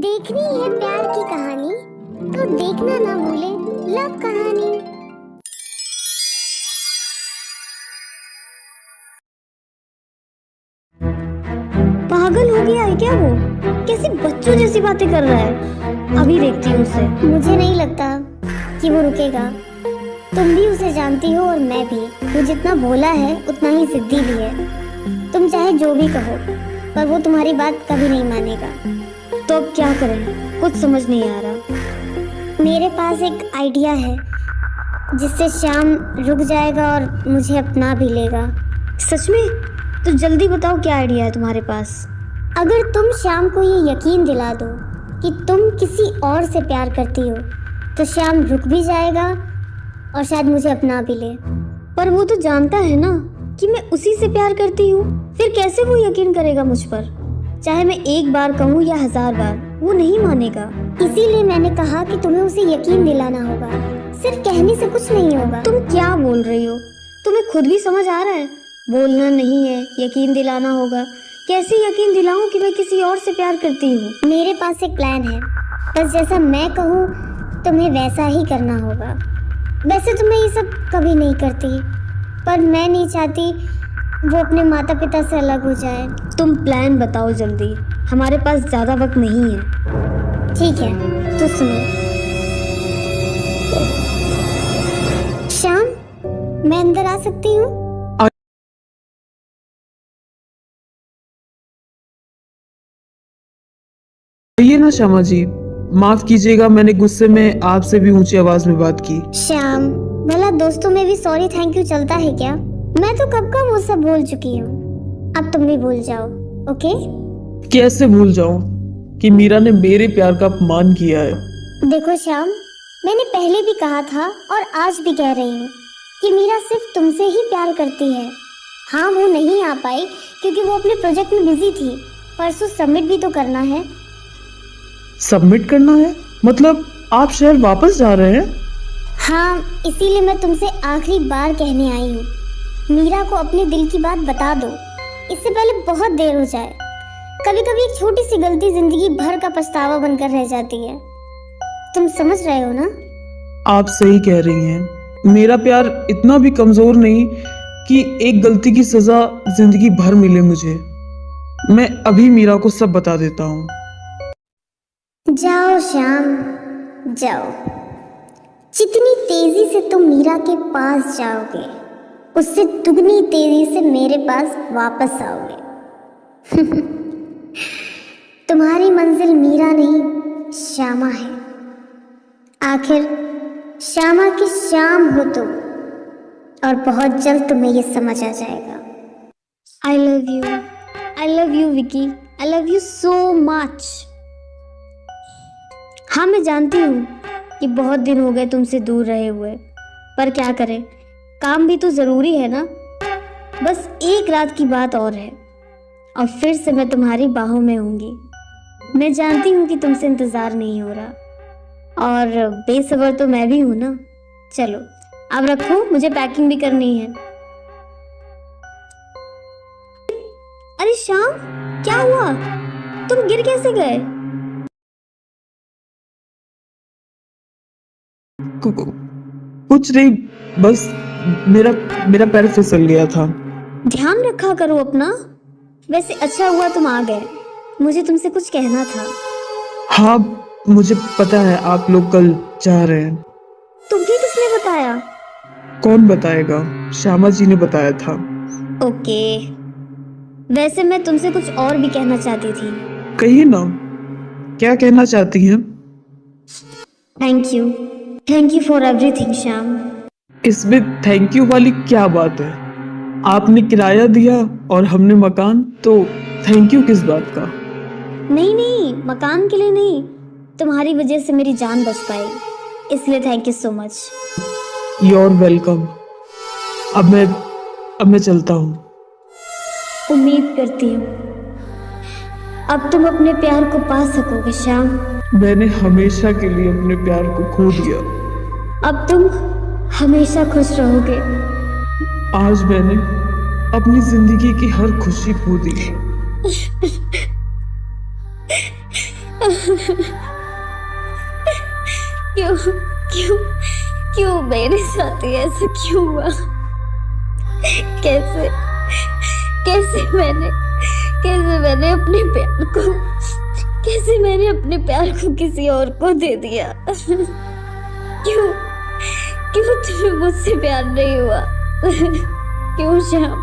देखनी है प्यार की कहानी तो देखना ना भूले लव कहानी। पागल हो गया है क्या वो? कैसी बच्चों जैसी बातें कर रहा है। अभी देखती हूँ उसे। मुझे नहीं लगता कि वो रुकेगा। तुम भी उसे जानती हो और मैं भी। वो जितना बोला है उतना ही जिद्दी भी है। तुम चाहे जो भी कहो पर वो तुम्हारी बात कभी नहीं मानेगा। तो अब क्या करें? कुछ समझ नहीं आ रहा। मेरे पास एक आइडिया है जिससे श्याम रुक जाएगा और मुझे अपना भी लेगा। सच में? तो जल्दी बताओ क्या आइडिया है तुम्हारे पास। अगर तुम श्याम को ये यकीन दिला दो कि तुम किसी और से प्यार करती हो तो श्याम रुक भी जाएगा और शायद मुझे अपना भी ले। पर वो तो जानता है ना कि मैं उसी से प्यार करती हूँ। फिर कैसे वो यकीन करेगा मुझ पर? चाहे मैं एक बार कहूँ या 1000 बार, वो नहीं मानेगा। इसीलिए मैंने कहा कि तुम्हें उसे यकीन दिलाना होगा। सिर्फ कहने से कुछ नहीं होगा। तुम क्या बोल रही हो? तुम्हें खुद भी समझ आ रहा है? बोलना नहीं है, यकीन दिलाना होगा। कैसे यकीन दिलाऊं कि मैं किसी और से प्यार करती हूँ? मेरे पास एक प्लान है। बस जैसा मैं कहूँ तुम्हें वैसा ही करना होगा। वैसे तो मैं ये सब कभी नहीं करती, पर मैं नहीं चाहती वो अपने माता पिता से अलग हो जाए। तुम प्लान बताओ जल्दी, हमारे पास ज्यादा वक्त नहीं है। ठीक है तो सुनो। श्याम, मैं अंदर आ सकती हूँ? आइए ना श्यामा जी, माफ कीजिएगा, मैंने गुस्से में आपसे भी ऊंची आवाज में बात की। श्याम, भला दोस्तों में भी सॉरी थैंक यू चलता है क्या? मैं तो कब का वो सब बोल चुकी हूँ। अब तुम भी भूल जाओ, ओके? कैसे भूल जाऊं कि मीरा ने मेरे प्यार का अपमान किया है। देखो श्याम, मैंने पहले भी कहा था और आज भी कह रही हूँ कि मीरा सिर्फ तुमसे ही प्यार करती है। हाँ, वो नहीं आ पाई क्योंकि वो अपने प्रोजेक्ट में बिजी थी। परसों सबमिट भी तो करना है। सबमिट करना है? मतलब आप शहर वापस जा रहे हैं? हाँ, इसीलिए मैं तुमसे आखिरी बार कहने आई हूँ। मीरा को अपने दिल की बात बता दो, इससे पहले बहुत देर हो जाए। कभी कभी एक छोटी सी गलती जिंदगी भर का पछतावा बनकर रह जाती है। तुम समझ रहे हो ना? आप सही कह रही हैं। मेरा प्यार इतना भी कमजोर नहीं कि एक गलती की सजा जिंदगी भर मिले मुझे। मैं अभी मीरा को सब बता देता हूँ। जाओ श्याम, जाओ। जितनी तेजी से तुम मीरा के पास जाओगे उससे दुगनी तेजी से मेरे पास वापस आओगे। तुम्हारी मंजिल मीरा नहीं, श्यामा है। आखिर श्यामा की शाम हो तुम, और बहुत जल्द तुम्हें ये समझ आ जाएगा। I love you Vicky, I love you so much. हाँ, मैं जानती हूँ कि बहुत दिन हो गए तुमसे दूर रहे हुए, पर क्या करें, काम भी तो जरूरी है ना। बस एक रात की बात और है और फिर से मैं तुम्हारी बाहों में होंगी। मैं जानती हूँ कि तुमसे इंतजार नहीं हो रहा और बेसब्र तो मैं भी हूँ ना। चलो अब रखो, मुझे पैकिंग भी करनी है। अरे श्याम, क्या हुआ? तुम गिर कैसे गए? कुछ नहीं, बस मेरा पैर फिसल गया था। ध्यान रखा करो अपना। वैसे अच्छा हुआ तुम आ गए, मुझे तुमसे कुछ कहना था। हाँ, मुझे पता है आप लोग कल जा रहे हैं। तुम्हें किसने बताया? कौन बताएगा, श्यामा जी ने बताया था। ओके, वैसे मैं तुमसे कुछ और भी कहना चाहती थी। कहिए ना, क्या कहना चाहती हैं? Thank you for everything Shyam. इसमें थैंक यू वाली क्या बात है? आपने किराया दिया और हमने मकान, तो थैंक यू किस बात का? नहीं, मकान के लिए नहीं, तुम्हारी वजह से मेरी जान बच पाई, इसलिए thank you so much. You are welcome. अब मैं चलता हूँ। उम्मीद करती हूँ अब तुम अपने प्यार को पा सकोगे श्याम। मैंने हमेशा के लिए अपने प्यार को खो दिया। अब तुम हमेशा खुश रहोगे। आज मैंने अपनी जिंदगी की हर खुशी खो दी। क्यों क्यों क्यों मेरे साथ ही ऐसा क्यों हुआ? कैसे मैंने अपने प्यार को किसी और को दे दिया? क्यों तुम्हें मुझसे प्यार नहीं हुआ? क्यों श्याम?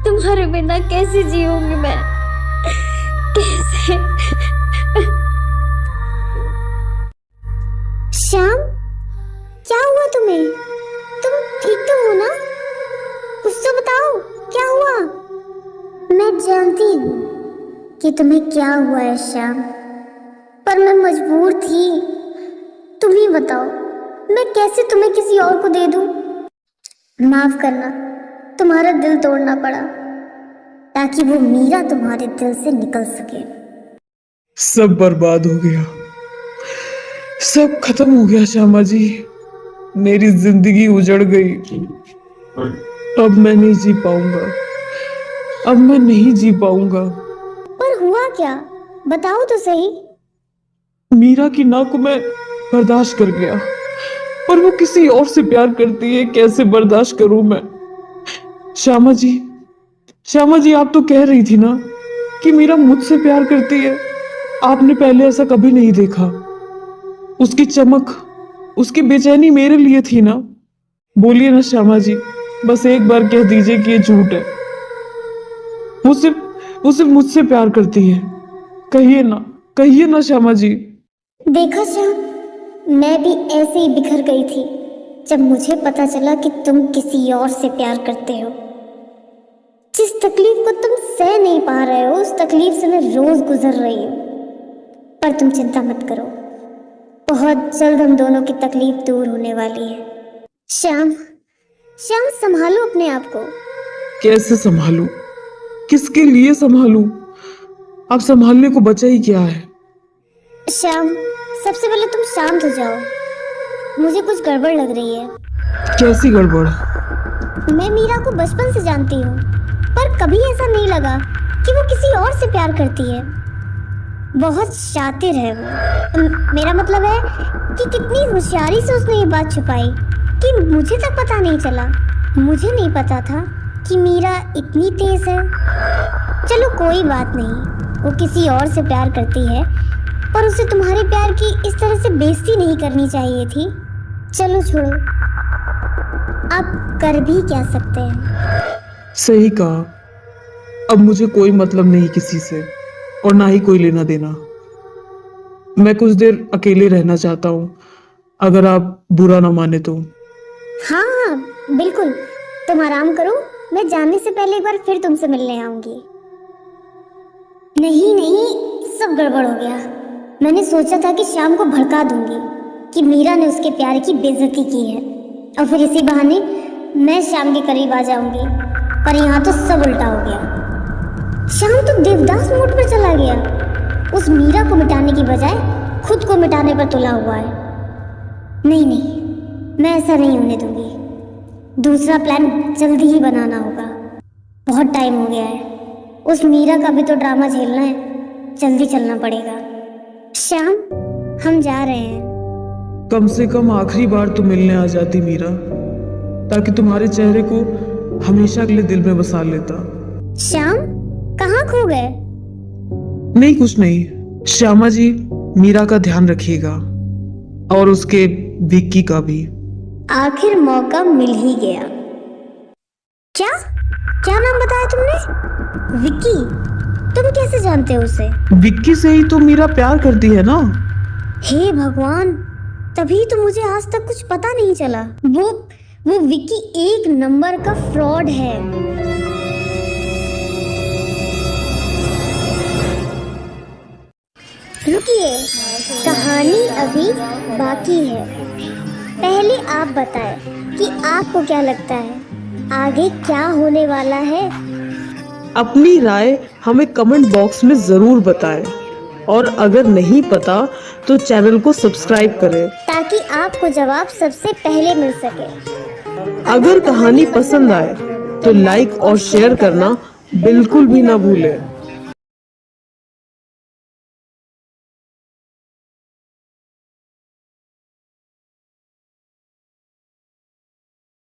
तुम्हारे बिना कैसे जीऊंगी मैं? कैसे? श्याम, क्या हुआ तुम्हें? तुम ठीक तो हो ना? कुछ तो बताओ, क्या हुआ? मैं जानती हूँ कि तुम्हें क्या हुआ है श्याम, पर मैं मजबूर थी। तुम ही बताओ, मैं कैसे तुम्हें किसी और को दे दूं? माफ करना, तुम्हारा दिल तोड़ना पड़ा ताकि वो मीरा तुम्हारे दिल से निकल सके। सब बर्बाद हो गया, सब खत्म हो गया श्यामा जी। मेरी जिंदगी उजड़ गई। अब मैं नहीं जी पाऊंगा, अब मैं नहीं जी पाऊंगा। पर हुआ क्या? बताओ तो सही। मीरा की ना को मैं बर्दाश्त कर गया, पर वो किसी और से प्यार करती है, कैसे बर्दाश्त करूं मैं? श्यामा जी आप तो कह रही थी ना कि मीरा मुझसे प्यार करती है। आपने पहले ऐसा कभी नहीं देखा। उसकी चमक, उसकी बेचैनी मेरे लिए थी ना। बोलिए ना श्यामा जी, बस एक बार कह दीजिए कि ये झूठ है। वो सिर्फ मुझसे प्यार करती है। कहिए ना श्यामा जी। देखा श्याम, मैं भी ऐसे ही बिखर गई थी जब मुझे पता चला कि तुम किसी और से प्यार करते हो। जिस तकलीफ को तुम सह नहीं पा रहे हो, उस तकलीफ से मैं रोज गुजर रही हूँ। पर तुम चिंता मत करो, बहुत जल्द हम दोनों की तकलीफ दूर होने वाली है। श्याम संभालो अपने आप को। कैसे संभालूं? किसके लिए संभालूं? अब संभालने को बचा ही क्या है? श्याम, सबसे पहले तुम शांत हो जाओ। मुझे कुछ गड़बड़ लग रही है। कैसी गड़बड़? मैं मीरा को बचपन से जानती हूँ, पर कभी ऐसा नहीं लगा कि वो किसी और से प्यार करती है। बहुत शातिर है वो। मेरा मतलब है कि कितनी होशियारी से उसने ये बात छुपाई कि मुझे तक पता नहीं चला। मुझे नहीं पता था कि मीरा इतनी तेज है। चलो कोई बात नहीं, वो किसी और से प्यार करती है, पर उसे तुम्हारे प्यार की इस तरह से बेइज्जती नहीं करनी चाहिए थी। चलो छोड़ो, आप कर भी क्या सकते हैं। सही कहा। अब मुझे कोई मतलब नहीं किसी से, और ना ही कोई लेना देना। मैं कुछ देर अकेले रहना चाहता हूँ, अगर आप बुरा ना माने तो। हाँ, बिल्कुल, तुम आराम करो। मैं जाने से पहले एक बार फिर तुमसे मिलने आऊंगी। नहीं, सब गड़बड़ हो गया। मैंने सोचा था कि शाम को भड़का दूंगी कि मीरा ने उसके प्यार की बेइज्जती की है, और फिर इसी बहाने मैं शाम के करीब आ जाऊंगी। पर यहाँ तो सब उल्टा हो गया। शाम तो देवदास मोड पर चला गया। उस मीरा को मिटाने की बजाय खुद को मिटाने पर तुला हुआ है। नहीं, मैं ऐसा नहीं होने दूंगी। दूसरा प्लान जल्दी ही बनाना होगा। बहुत टाइम हो गया है। उस मीरा का भी तो ड्रामा झेलना है। जल्दी चलना पड़ेगा। श्याम, हम जा रहे हैं। कम से कम आखिरी बार तो मिलने आ जाती मीरा, ताकि तुम्हारे चेहरे को हमेशा के लिए दिल में बसा लेता। श्याम, कहाँ खो गए? नहीं, कुछ नहीं। श्यामा जी, मीरा का ध्यान रखिएगा, और उसके विक्की का भी। आखिर मौका मिल ही गया। क्या नाम बताया तुमने? विक्की? तुम कैसे जानते हो उसे? विक्की से ही तो मीरा प्यार करती है ना। हे भगवान, तभी तो मुझे आज तक कुछ पता नहीं चला। वो विक्की एक नंबर का फ्रॉड है। रुकिए, कहानी अभी बाकी है। पहले आप बताएं कि आपको क्या लगता है आगे क्या होने वाला है। अपनी राय हमें कमेंट बॉक्स में जरूर बताएं, और अगर नहीं पता तो चैनल को सब्सक्राइब करें ताकि आपको जवाब सबसे पहले मिल सके। अगर कहानी पसंद आए तो लाइक और शेयर करना बिल्कुल भी ना भूलें।